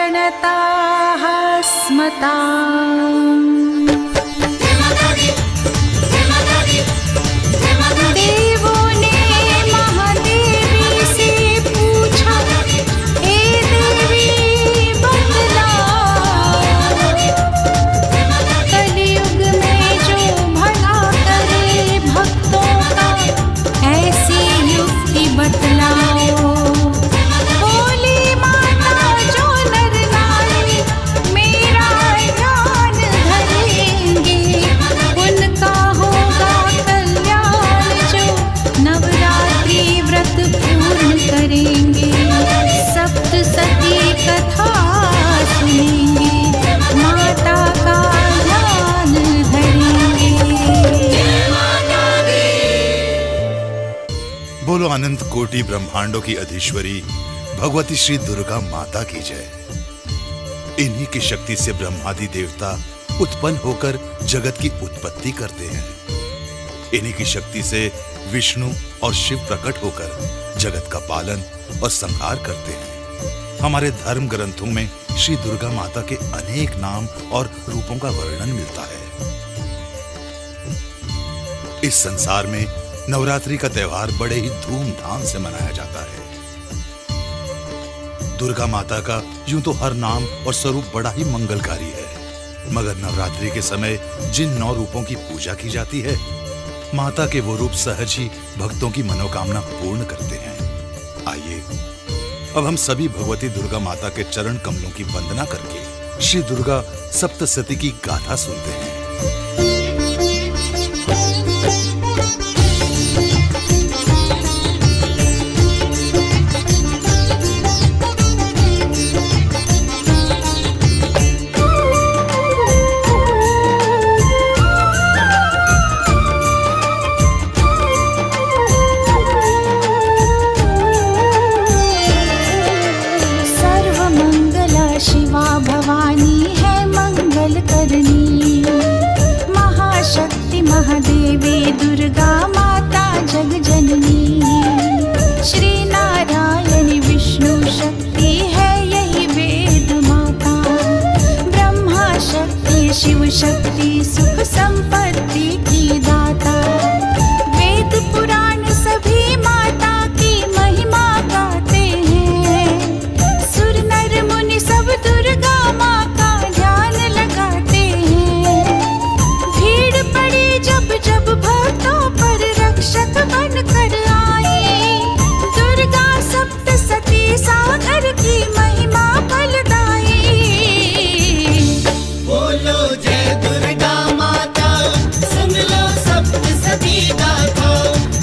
प्रणताः स्मताम्। देवों ने महादेवी से पूछा, हे देवी बतलाओ, कलयुग में जो भला करे भक्तों का, ऐसी युक्ति बतलाओ। बोली माता जो नर नारी मेरा ध्यान धरेंगे, उनका होगा कल्याण जो नवरात्रि व्रत पूर्ण करेंगे। सप्तसती कथा सुनेंगे, माता का ध्यान धरेंगे। बोलो अनंत कोटि ब्रह्मांडों की अधीश्वरी भगवती श्री दुर्गा माता की जय। इन्हीं की शक्ति से ब्रह्मादि देवता उत्पन्न होकर जगत की उत्पत्ति करते हैं। इन्हीं की शक्ति से विष्णु और शिव प्रकट होकर जगत का पालन और संहार करते हैं। हमारे धर्म ग्रंथों में श्री दुर्गा माता के अनेक नाम और रूपों का वर्णन मिलता है। इस संसार में नवरात्रि का त्योहार बड़े ही धूमधाम से मनाया जाता है। दुर्गा माता का यूं तो हर नाम और स्वरूप बड़ा ही मंगलकारी है, मगर नवरात्रि के समय जिन 9 रूपों की पूजा की जाती है, माता के वो रूप सहज ही भक्तों की मनोकामना पूर्ण करते हैं। आइए अब हम सभी भगवती दुर्गा माता के चरण कमलों की वंदना करके श्री दुर्गा सप्तशती की गाथा सुनते हैं। शिवा भवानी है मंगल करनी, महाशक्ति महादेवी दुर्गा माता जग जननी। श्री नारायण विष्णु शक्ति है यही वेद माता, ब्रह्मा शक्ति शिव शक्ति सुख संपत्ति की दाता। वेद पुराण सभी माता की महिमा गाते हैं, सुर नर मुनि सब दुर्गा माँ का ध्यान लगाते हैं। भीड़ पड़ी जब जब भक्तों पर रक्षक बन कर आई, दुर्गा सप्तशती सागर की महिमा फलदाई। बोलो जय दुर्गा माता, सुन लो सप्तशती गाथा,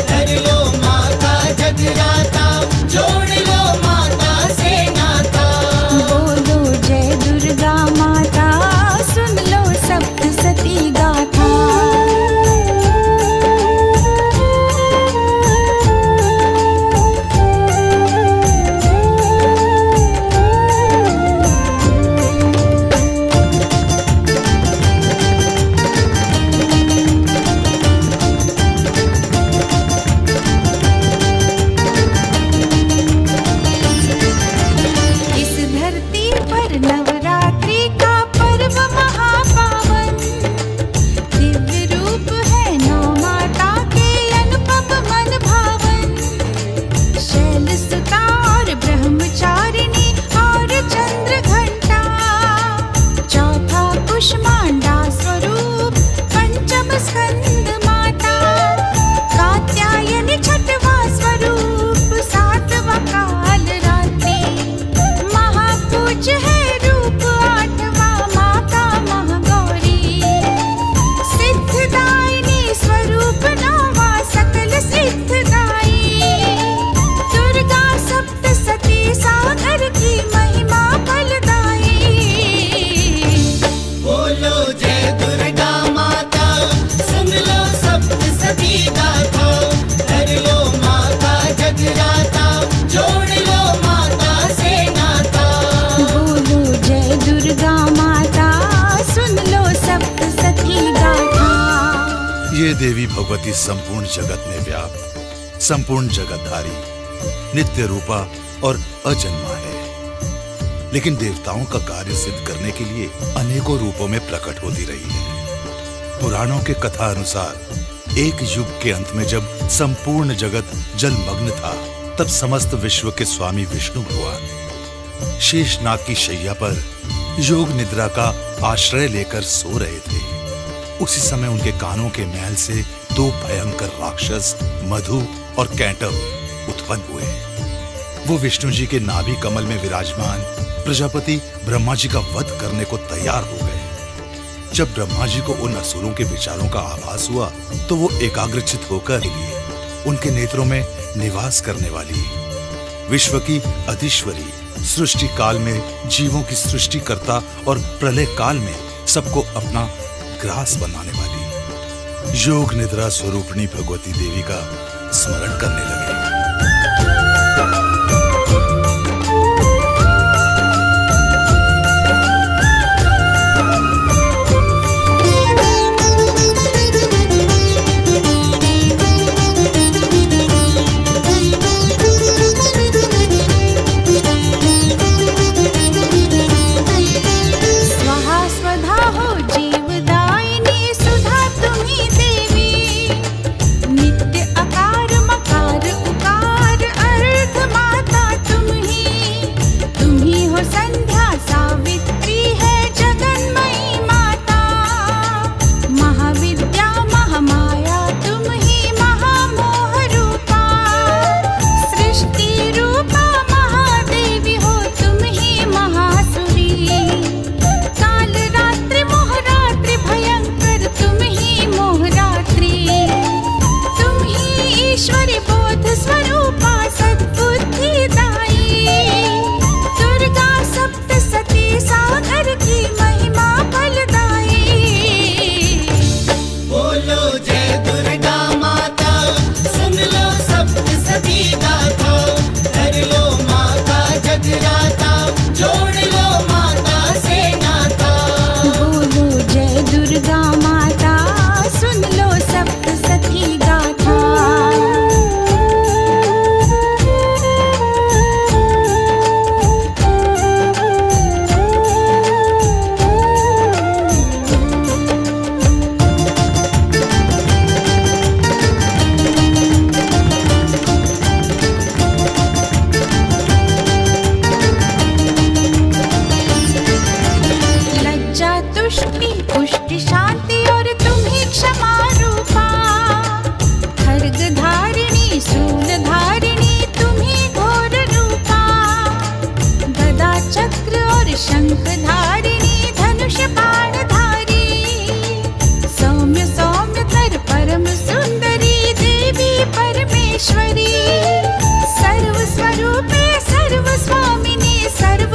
कर लो माता जगराता, जोड़ लो माता से नाता। बोलो जय दुर्गा माता, सुन लो सप्तशती गाथा। इस धरती पर नवरात्रि का पर्व महापावन, दिव्य रूप है नौ माता के अनुपम मन भावन। शैलसुता और ब्रह्मचारिणी और चंद्र घंटा, चौथा कुष्मांडा स्वरूप पंचम स्कंद माता। कात्यायनी छठवा स्वरूप सातवा काल रात्रि, महापूज्य है रूप आठवा माँ का महागौरी। सिद्धदायिनी स्वरूप नौवा सकल सिद्धदाई, दुर्गा सप्तशती सागर की महिमा फलदाई। बोलो जय दुर्गा माता, सुन लो सप्तशती गाथा, कर लो माता जगराता, जोड़ लो माता से नाता। बोलो जय दुर्गा माता, सुन लो सप्तशती गाथा। ये देवी भगवती संपूर्ण जगत में व्याप्त, संपूर्ण जगतधारी, नित्य रूपा और अजन्मा है। लेकिन देवताओं का कार्य सिद्ध करने के लिए अनेकों रूपों में प्रकट होती रही है। पुराणों के कथा अनुसार एक युग के अंत में जब संपूर्ण जगत जलमग्न था, तब समस्त विश्व के स्वामी विष्णु भगवान शेषनाग की शैया पर योग निद्रा का आश्रय लेकर सो रहे थे। उसी समय उनके कानों के मैल से दो भयंकर राक्षस मधु और कैंटव उत्पन्न हुए। वो विष्णु जी के नाभि कमल में विराजमान प्रजापति ब्रह्मा जी का वध करने को तैयार हो गए। जब ब्रह्मा जी को उन असुरों के विचारों का आभास हुआ तो वो एकाग्रचित होकर लिए उनके नेत्रों में निवास करने वाली विश्व की अधीश्वरी, सृष्टि काल में जीवों की सृष्टि करता और प्रलय काल में सबको अपना ग्रास बनाने वाली योग निद्रा स्वरूपिणी भगवती देवी का स्मरण करने लगे।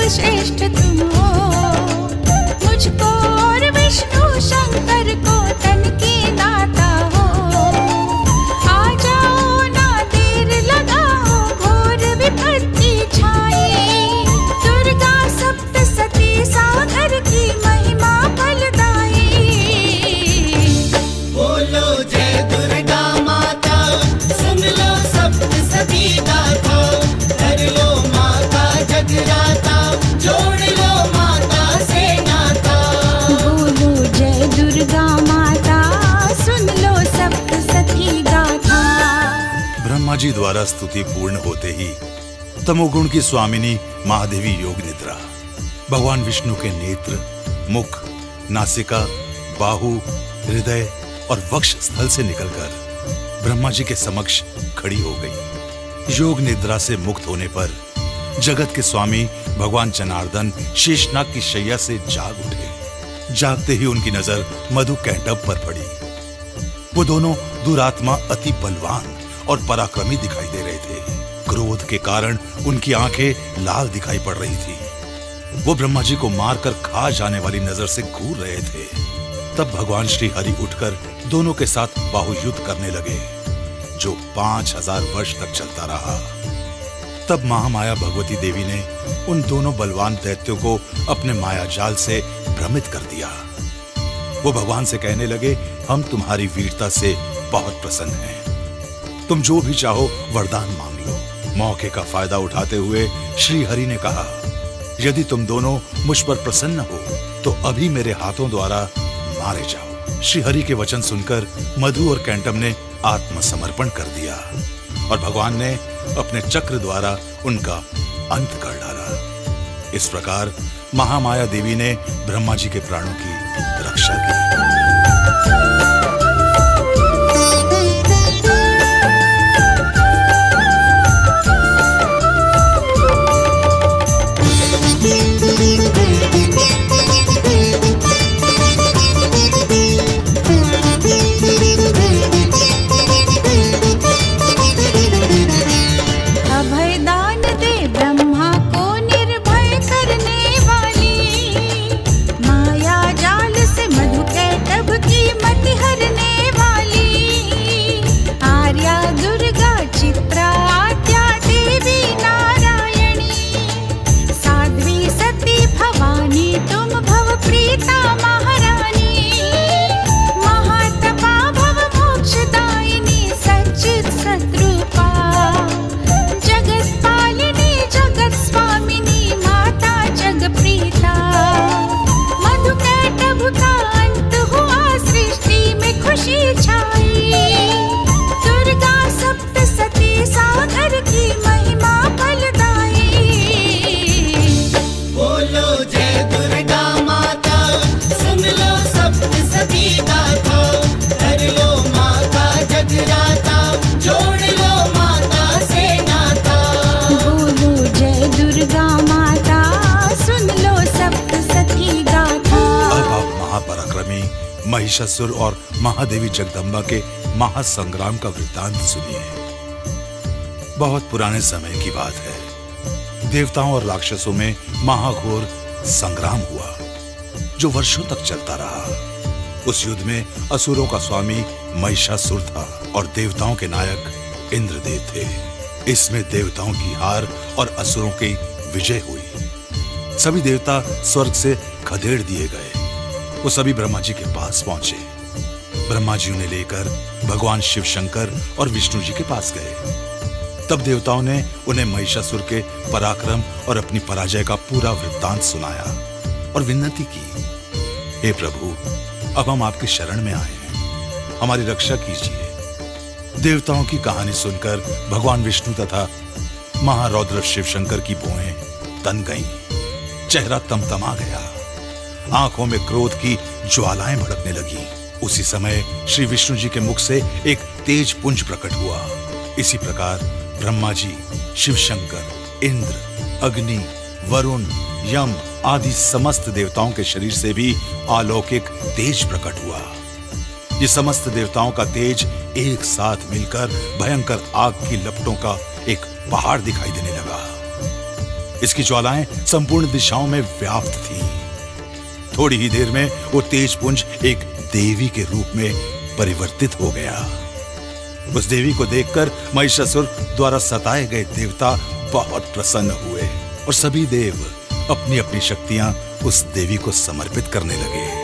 श्रेष्ठ तुम हो, मुझको और विष्णु शंकर को तन के दाता हो। आ जाओ ना देर लगाओ, घोर विपत्ति छाई। दुर्गा सप्तसती सागर की महिमा फलदाई। बोलो जय दुर्गा माता, सुन लो सप्तसती गाथा। कर लो माता जगराता, जोड़ लो माता से नाता। बोलो जय दुर्गा माता, सुन लो सप्तसती गाथा। ब्रह्मा जी द्वारा स्तुति पूर्ण होते ही तमोगुण की स्वामिनी महादेवी योग निद्रा भगवान विष्णु के नेत्र, मुख, नासिका, बाहु, हृदय और वक्ष स्थल से निकलकर ब्रह्मा जी के समक्ष खड़ी हो गई। योग निद्रा से मुक्त होने पर जगत के स्वामी भगवान जनार्दन शेषनाग की शैया से जाग उठे। जागते ही उनकी नजर मधु कैंटव पर पड़ी। वो दोनों दुरात्मा अति बलवान और पराक्रमी दिखाई दे रहे थे। क्रोध के कारण उनकी आंखें लाल दिखाई पड़ रही थी। वो ब्रह्मा जी को मारकर खा जाने वाली नजर से घूर रहे थे। तब भगवान श्री हरि उठकर दोनों के साथ बाहुयुद्ध करने लगे, जो 5000 वर्ष तक चलता रहा। तब महामाया भगवती देवी ने उन दोनों बलवान दैत्यों को अपने माया जाल से भ्रमित कर दिया। वो भगवान से कहने लगे, हम तुम्हारी वीरता से बहुत प्रसन्न हैं। तुम जो भी चाहो वरदान मांग लो। मौके का फायदा उठाते हुए श्री हरि ने कहा, यदि तुम दोनों मुझ पर प्रसन्न हो तो अभी मेरे हाथों द्वारा मारे जाओ। श्री हरि के वचन सुनकर मधु और कैंटम ने आत्मसमर्पण कर दिया और भगवान ने अपने चक्र द्वारा उनका अंत कर डाला। इस प्रकार महामाया देवी ने ब्रह्मा जी के प्राणों की रक्षा की। महिषासुर और महादेवी जगदम्बा के महासंग्राम का वृत्तांत सुनिए। बहुत पुराने समय की बात है। देवताओं और राक्षसों में महाघोर संग्राम हुआ जो वर्षों तक चलता रहा। उस युद्ध में असुरों का स्वामी महिषासुर था और देवताओं के नायक इंद्रदेव थे। इसमें देवताओं की हार और असुरों की विजय हुई। सभी देवता स्वर्ग से खदेड़ दिए गए। वो सभी ब्रह्मा जी के पास पहुंचे। ब्रह्मा जी उन्हें लेकर भगवान शिव शंकर और विष्णु जी के पास गए। तब देवताओं ने उन्हें महिषासुर के पराक्रम और अपनी पराजय का पूरा वृत्तांत सुनाया और विनती की, हे प्रभु, अब हम आपकी शरण में आए हैं, हमारी रक्षा कीजिए। देवताओं की कहानी सुनकर भगवान विष्णु तथा महारौद्र शिव शंकर की भौहें तन गईं, चेहरा तमतमा गया, आंखों में क्रोध की ज्वालाएं भड़कने लगी। उसी समय श्री विष्णु जी के मुख से एक तेज पुंज प्रकट हुआ। इसी प्रकार ब्रह्मा जी, शिव शंकर, इंद्र, अग्नि, वरुण, यम आदि समस्त देवताओं के शरीर से भी अलौकिक तेज प्रकट हुआ। ये समस्त देवताओं का तेज एक साथ मिलकर भयंकर आग की लपटों का एक पहाड़ दिखाई देने लगा। इसकी ज्वालाएं संपूर्ण दिशाओं में व्याप्त थीं। थोड़ी ही देर में वो तेज पुंज एक देवी के रूप में परिवर्तित हो गया। उस देवी को देखकर महिषासुर द्वारा सताए गए देवता बहुत प्रसन्न हुए और सभी देव अपनी अपनी शक्तियां उस देवी को समर्पित करने लगे।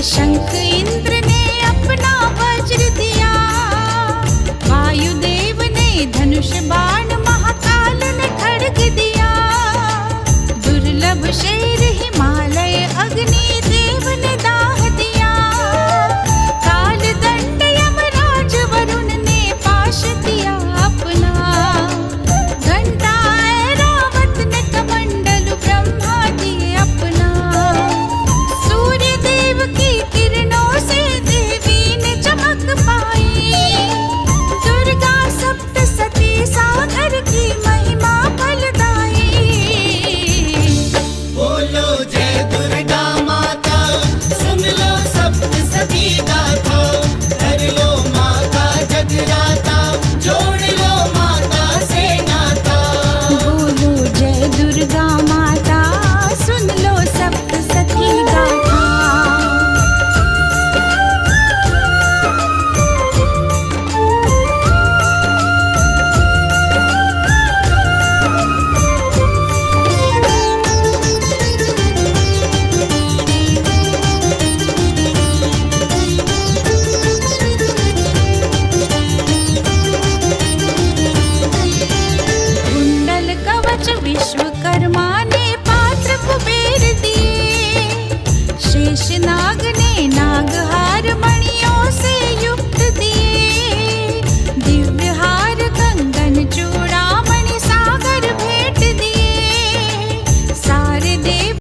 शंख इंद्र ने अपना वज्र दिया, वायुदेव ने धनुष बाण, महाकाल ने खड्ग दिया, दुर्लभ से